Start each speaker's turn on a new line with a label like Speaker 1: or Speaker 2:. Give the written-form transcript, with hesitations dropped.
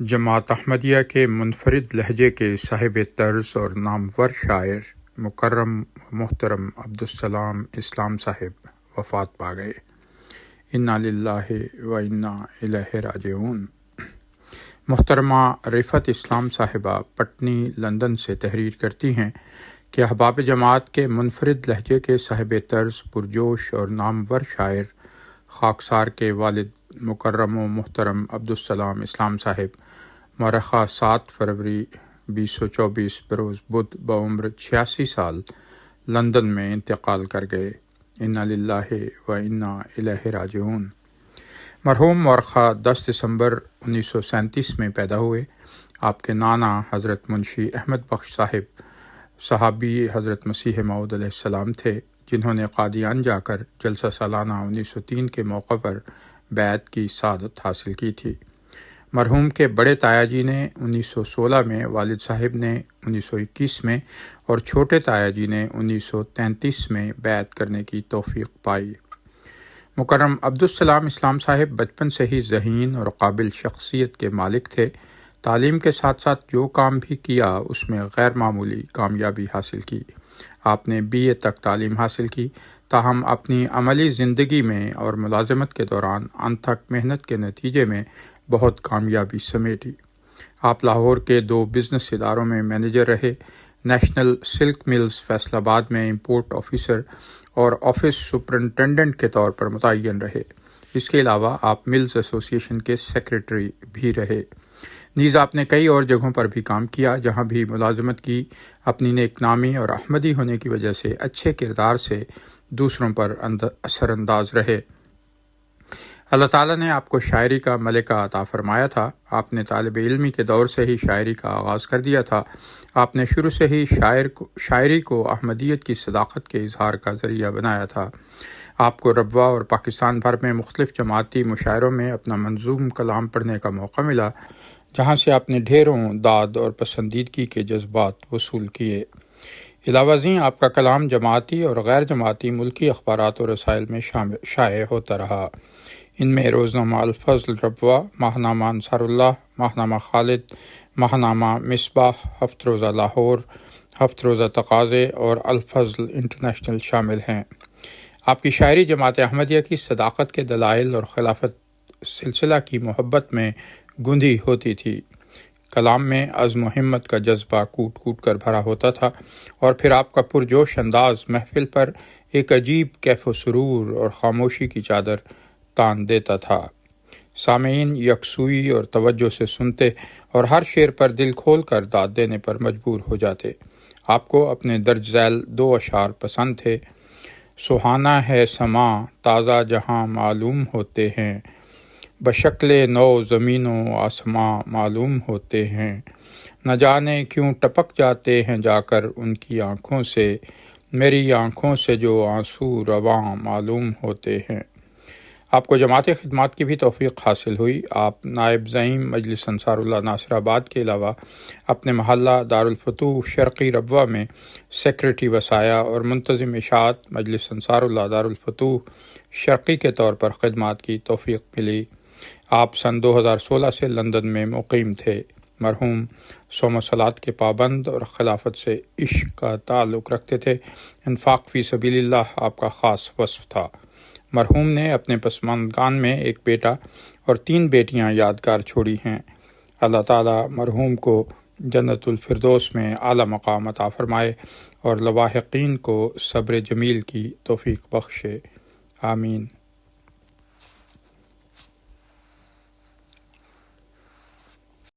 Speaker 1: جماعت احمدیہ کے منفرد لہجے کے صاحب طرز اور نامور شاعر مکرم و محترم عبدالسلام اسلام صاحب وفات پا گئے۔ انا للہ و انا الیہ راجعون۔ محترمہ رفعت اسلام صاحبہ پٹنی لندن سے تحریر کرتی ہیں کہ احباب جماعت کے منفرد لہجے کے صاحب طرز پرجوش اور نامور شاعر خاکسار کے والد مکرم و محترم عبدالسلام اسلام صاحب مورخہ 7 فروری 2024 بروز بدھ بعمر 86 سال لندن میں انتقال کر گئے۔ انا للہ و انا الیہ راجعون۔ مرحوم مورخہ 10 دسمبر 1937 میں پیدا ہوئے۔ آپ کے نانا حضرت منشی احمد بخش صاحب صحابی حضرت مسیح موعود علیہ السلام تھے، جنہوں نے قادیان جا کر جلسہ سالانہ 1903 کے موقع پر بیعت کی سعادت حاصل کی تھی۔ مرحوم کے بڑے تایا جی نے 1916 میں، والد صاحب نے 1921 میں اور چھوٹے تایا جی نے 1933 میں بیعت کرنے کی توفیق پائی۔ مکرم عبدالسلام اسلام صاحب بچپن سے ہی ذہین اور قابل شخصیت کے مالک تھے۔ تعلیم کے ساتھ ساتھ جو کام بھی کیا اس میں غیر معمولی کامیابی حاصل کی۔ آپ نے BA تک تعلیم حاصل کی، تاہم اپنی عملی زندگی میں اور ملازمت کے دوران انتھک محنت کے نتیجے میں بہت کامیابی سمیٹی۔ آپ لاہور کے 2 بزنس اداروں میں مینیجر رہے، نیشنل سلک ملز فیصل آباد میں امپورٹ آفیسر اور آفس سپرنٹینڈنٹ کے طور پر متعین رہے۔ اس کے علاوہ آپ ملز ایسوسی ایشن کے سیکریٹری بھی رہے۔ نیز آپ نے کئی اور جگہوں پر بھی کام کیا، جہاں بھی ملازمت کی، اپنی نیک نامی اور احمدی ہونے کی وجہ سے اچھے کردار سے دوسروں پر اثر انداز رہے۔ اللہ تعالیٰ نے آپ کو شاعری کا ملکہ عطا فرمایا تھا۔ آپ نے طالب علمی کے دور سے ہی شاعری کا آغاز کر دیا تھا۔ آپ نے شروع سے ہی شاعری کو احمدیت کی صداقت کے اظہار کا ذریعہ بنایا تھا۔ آپ کو ربوہ اور پاکستان بھر میں مختلف جماعتی مشاعروں میں اپنا منظوم کلام پڑھنے کا موقع ملا، جہاں سے آپ نے ڈھیروں داد اور پسندیدگی کے جذبات وصول کیے۔ علاوہ ازیں آپ کا کلام جماعتی اور غیر جماعتی ملکی اخبارات و رسائل میں شائع ہوتا رہا۔ ان میں روزنامہ الفضل ربوہ، ماہنامہ انصار اللہ، ماہنامہ خالد، ماہنامہ مصباح، ہفت روزہ لاہور، ہفت روزہ تقاضے اور الفضل انٹرنیشنل شامل ہیں۔ آپ کی شاعری جماعت احمدیہ کی صداقت کے دلائل اور خلافت سلسلہ کی محبت میں گندھی ہوتی تھی۔ کلام میں عزم و ہمت کا جذبہ کوٹ کوٹ کر بھرا ہوتا تھا، اور پھر آپ کا پرجوش انداز محفل پر ایک عجیب کیف و سرور اور خاموشی کی چادر تان دیتا تھا۔ سامعین یکسوئی اور توجہ سے سنتے اور ہر شعر پر دل کھول کر داد دینے پر مجبور ہو جاتے۔ آپ کو اپنے درج ذیل 2 اشعار پسند تھے۔ سہانا ہے سماں تازہ جہاں معلوم ہوتے ہیں، بشکل نو زمین و آسماں معلوم ہوتے ہیں، نہ جانے کیوں ٹپک جاتے ہیں جا کر ان کی آنکھوں سے، میری آنکھوں سے جو آنسو رواں معلوم ہوتے ہیں۔ آپ کو جماعت خدمات کی بھی توفیق حاصل ہوئی۔ آپ نائب زعیم مجلس انصار اللہ ناصر آباد کے علاوہ اپنے محلہ دارالفتوح شرقی ربوہ میں سیکریٹری وصایا اور منتظم اشاعت مجلس انصار اللہ دارالفتوح شرقی کے طور پر خدمات کی توفیق ملی۔ آپ سن 2016 سے لندن میں مقیم تھے۔ مرحوم صوم و صلات کے پابند اور خلافت سے عشق کا تعلق رکھتے تھے۔ انفاق فی سبیل اللہ آپ کا خاص وصف تھا۔ مرحوم نے اپنے پسماندگان میں ایک بیٹا اور 3 بیٹیاں یادگار چھوڑی ہیں۔ اللہ تعالیٰ مرحوم کو جنت الفردوس میں اعلیٰ مقام عطا فرمائے اور لواحقین کو صبر جمیل کی توفیق بخشے۔ آمین۔